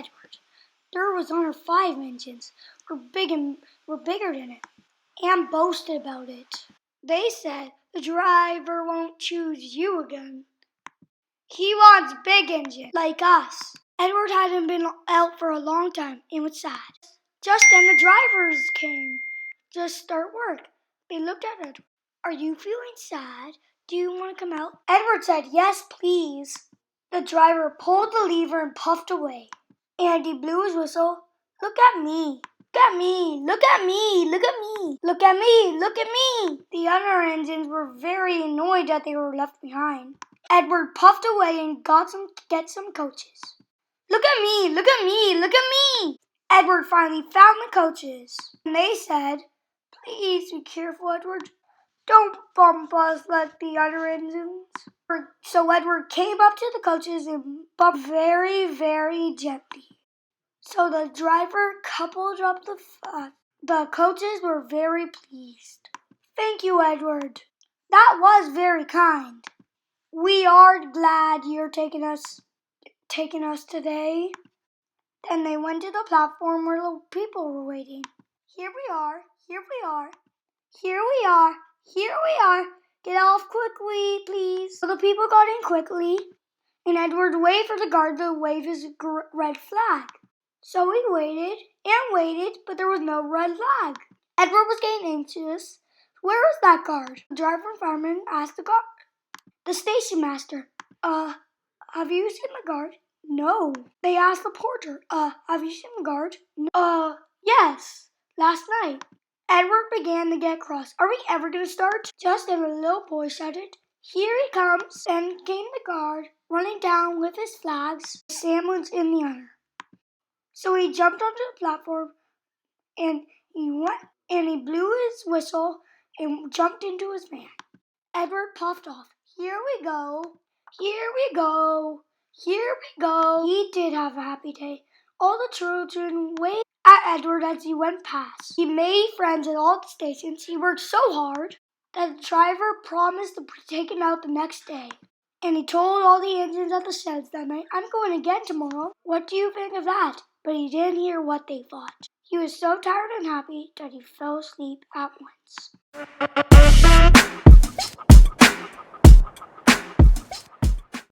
Edward. There was under 5 engines. We're bigger than it, and boasted about it. They said the driver won't choose you again. He wants big engine like us. Edward hadn't been out for a long time and was sad. Just then the drivers came to start work. They looked at Edward. Are you feeling sad? Do you want to come out? Edward said, yes, please. The driver pulled the lever and puffed away. And he blew his whistle. Look at me. Look at me. Look at me. Look at me. Look at me. Look at me. The other engines were very annoyed that they were left behind. Edward puffed away and get some coaches. Look at me. Look at me. Look at me. Edward finally found the coaches. And they said, please be careful, Edward. Don't bump us like the other engines. So Edward came up to the coaches and bumped very, very gently. So the driver coupled up the fun. The coaches were very pleased. Thank you, Edward. That was very kind. We are glad you're taking us today. Then they went to the platform where the people were waiting. Here we are. Here we are. Here we are. Here we are. Get off quickly, please. So the people got in quickly, and Edward waved for the guard to wave his red flag. So he waited and waited, but there was no red flag. Edward was getting anxious. Where is that guard? The driver and fireman asked the guard. The station master. Have you seen the guard? No. They asked the porter. Have you seen the guard? No. Yes. Last night. Edward began to get cross. Are we ever going to start? Just then a little boy shouted, here he comes. Then came the guard, running down with his flags, sandwich in the honor. So he jumped onto the platform, and he blew his whistle and jumped into his van. Edward puffed off. Here we go. Here we go. Here we go. He did have a happy day. All the children waved at Edward as he went past. He made friends at all the stations. He worked so hard that the driver promised to take him out the next day. And he told all the engines at the sheds that night, I'm going again tomorrow. What do you think of that? But he didn't hear what they thought. He was so tired and happy that he fell asleep at once.